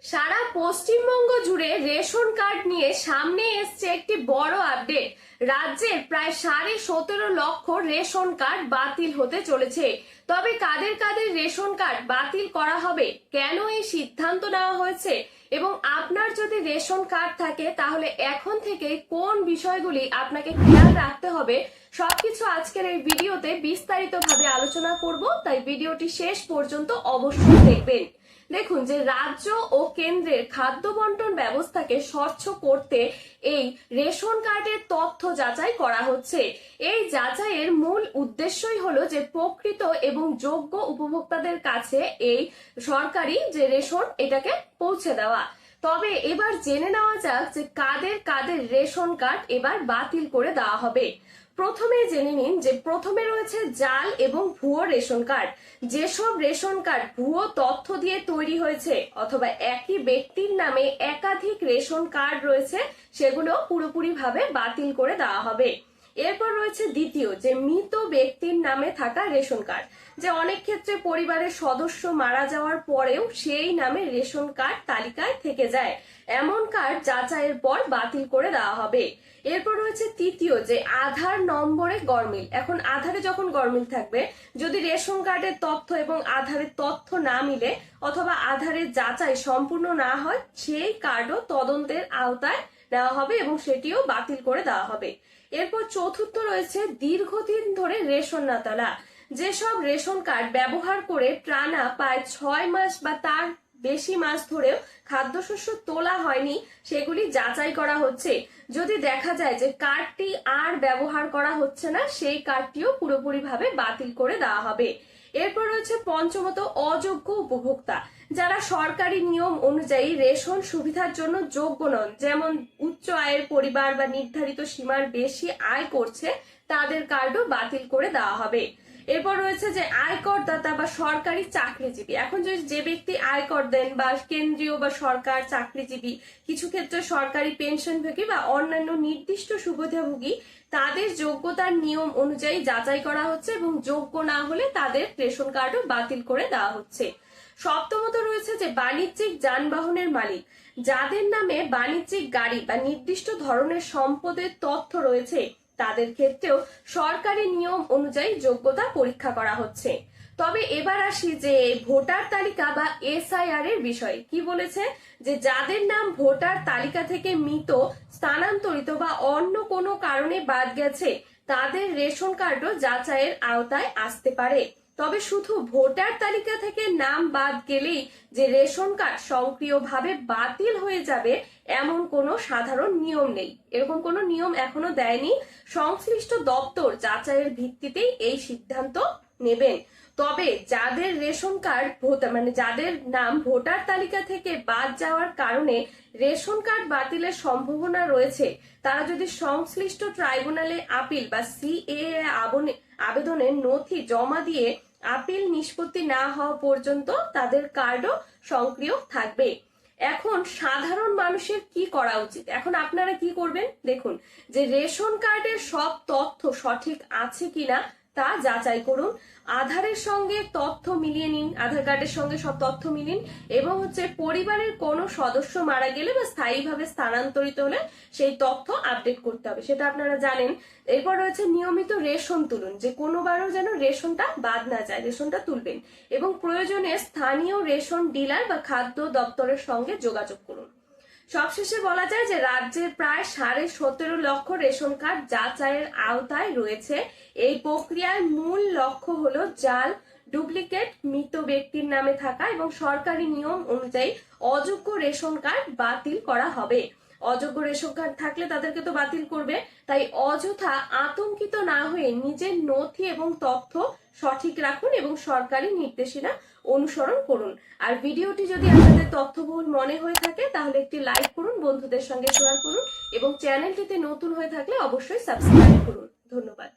সারা পশ্চিমবঙ্গ জুড়ে ration card নিয়ে সামনে এসছে একটি বড় আপডেট। রাজ্যের প্রায় 17.5 লক্ষ রেশন কার্ড বাতিল হতে চলেছে। তবে কাদের কাদের রেশন কার্ড বাতিল করা হবে, কেন এই সিদ্ধান্ত নেওয়া হয়েছে এবং আপনার যদি রেশন কার্ড থাকে তাহলে এখন থেকে কোন বিষয়গুলি আপনাকে খেয়াল রাখতে হবে, সবকিছু আজকের এই ভিডিওতে বিস্তারিতভাবে আলোচনা করব। তাই ভিডিওটি শেষ পর্যন্ত অবশ্যই দেখবেন। দেখুন যে রাজ্য ও কেন্দ্রের খাদ্য বন্টন ব্যবস্থাকে স্বচ্ছ করতে এই রেশন কার্ডের তথ্য যাচাই করা হচ্ছে। এই যাচাইয়ের মূল উদ্দেশ্যই হলো যে প্রকৃত এবং যোগ্য উপভোক্তাদের কাছে এই সরকারি যে রেশন এটাকে পৌঁছে দেওয়া। তবে এবার জেনে নেওয়া যাক যে কাদের কাদের রেশন কার্ড এবার বাতিল করে দেওয়া হবে। প্রথমে জেনে নিন যে প্রথমে রয়েছে জাল এবং ভুয়ো রেশন কার্ড। যেসব রেশন কার্ড ভুয়ো তথ্য দিয়ে তৈরি হয়েছে অথবা একই ব্যক্তির নামে একাধিক রেশন কার্ড রয়েছে, সেগুলো পুরোপুরিভাবে বাতিল করে দেওয়া হবে। এরপর রয়েছে দ্বিতীয় যে মৃত ব্যক্তির নামে থাকা রেশন কার্ড, যে অনেক ক্ষেত্রে পরিবারের সদস্য মারা যাওয়ার পরেও সেই নামে রেশন কার্ড তালিকায় থেকে যায়, এমন কার্ড যাচাইয়ের পর বাতিল করে দেওয়া হবে। এরপর রয়েছে তৃতীয় যে আধার নম্বরে গরমিল। এখন আধারে যখন গরমিল থাকবে, যদি রেশন কার্ডের তথ্য এবং আধারের তথ্য না মিলে অথবা আধারের যাচাই সম্পূর্ণ না হয়, সেই কার্ডও তদন্তের আওতায় নেওয়া হবে এবং সেটিও বাতিল করে দেওয়া হবে। এরপর চতুর্থ রয়েছে দীর্ঘদিন ধরে রেশন না তোলা। যেসব রেশন কার্ড ব্যবহার করে টানা প্রায় 6 মাস বা তার বেশি মাস ধরেও খাদ্যশস্য তোলা হয়নি, সেগুলি যাচাই করা হচ্ছে। যদি দেখা যায় যে কার্ডটি আর ব্যবহার করা হচ্ছে না, সেই কার্ডটিও পুরোপুরিভাবে বাতিল করে দেওয়া হবে। এরপর রয়েছে পঞ্চমত অযোগ্য উপভোক্তা, যারা সরকারি নিয়ম অনুযায়ী রেশন সুবিধার জন্য যোগ্য নন, যেমন উচ্চ আয়ের পরিবার বা নির্ধারিত সীমার বেশি আয় করছে, তাদের কার্ডও বাতিল করে দেওয়া হবে। এরপর রয়েছে যে আয়কর দাতা বা সরকারি চাকরিজীবী। এখন যে ব্যক্তি আয়কর দেন বা কেন্দ্রীয় বা সরকার চাকরিজীবী, কিছু ক্ষেত্রে সরকারি পেনশনভোগী বা অন্যান্য নির্দিষ্ট সুবিধাভোগী, তাদের যোগ্যতার নিয়ম অনুযায়ী যাচাই করা হচ্ছে এবং যোগ্য না হলে তাদের রেশন কার্ডও বাতিল করে দেওয়া হচ্ছে। সপ্তমত রয়েছে যে বাণিজ্যিক যানবাহনের মালিক, যাদের নামে বাণিজ্যিক গাড়ি বা নির্দিষ্ট ধরনের সম্পদের তথ্য রয়েছে, তাদের ক্ষেত্রেও সরকারি নিয়ম অনুযায়ী যোগ্যতা পরীক্ষা করা হচ্ছে। তবে এবার আসি যে ভোটার তালিকা বা এসআইআর এর বিষয়ে কি বলেছে, যে যাদের নাম ভোটার তালিকা থেকে মৃত, স্থানান্তরিত বা অন্য কোনো কারণে বাদ গেছে, তাদের রেশন কার্ডও যাচাইয়ের আওতায় আসতে পারে। তবে শুধু ভোটার তালিকা থেকে নাম বাদ গেলেই যে রেশন কার্ড সক্রিয়ভাবে বাতিল হয়ে যাবে, এমন কোনো সাধারণ নিয়ম নেই। এরকম কোনো নিয়ম এখনো দেয়নি। সংশ্লিষ্ট দপ্তর যাচাইয়ের ভিত্তিতেই এই সিদ্ধান্ত নেবেন। তবে যাদের রেশন কার্ড যাদের নাম ভোটার তালিকা থেকে বাদ যাওয়ার কারণে রেশন কার্ড বাতিলের সম্ভাবনা রয়েছে, তারা যদি সংশ্লিষ্ট ট্রাইব্যুনালে আপিল বা সিএএ আবেদনের নথি জমা দিয়ে আপিল নিষ্পত্তি না হওয়া পর্যন্ত তাদের কার্ডও সক্রিয় থাকবে। এখন সাধারণ মানুষের কি করা উচিত, এখন আপনারা কি করবেন? দেখুন যে রেশন কার্ডের সব তথ্য সঠিক আছে কিনা তা যাচাই করুন। আধারের সঙ্গে তথ্য মিলিয়ে নিন, আধার কার্ডের সঙ্গে সব তথ্য মিলিন এবং পরিবারের কোনো সদস্য মারা গেলে বা স্থায়ীভাবে স্থানান্তরিত হলে সেই তথ্য আপডেট করতে হবে, সেটা আপনারা জানেন। এরপর রয়েছে নিয়মিত রেশন তুলুন, যে কোনোবারও যেন রেশনটা বাদ না যায়, রেশনটা তুলবেন এবং প্রয়োজনে স্থানীয় রেশন ডিলার বা খাদ্য দপ্তরের সঙ্গে যোগাযোগ করুন। সবশেষে বলা যায় যে রাজ্যের প্রায় 17.5 লক্ষ রেশন কার্ড যাচাইয়ের আওতায় রয়েছে। এই প্রক্রিয়ার মূল লক্ষ্য হলো জাল, ডুপ্লিকেট, মৃত ব্যক্তির নামে থাকা এবং সরকারি নিয়ম অনুযায়ী অযোগ্য রেশন কার্ড বাতিল করা হবে। অযোগ্য রেশন কার্ড থাকলে তাদেরকে তো বাতিল করবে, তাই অযথা আতঙ্কিত না হয়ে নিজের নথি এবং তথ্য সঠিক রাখুন এবং সরকারি নির্দেশনা অনুসরণ করুন। আর ভিডিওটি যদি আপনাদের তথ্যবহুল মনে হয়ে থাকে তাহলে একটি লাইক করুন, বন্ধুদের সঙ্গে শেয়ার করুন এবং চ্যানেলটিতে নতুন হয়ে থাকলে অবশ্যই সাবস্ক্রাইব করুন। ধন্যবাদ।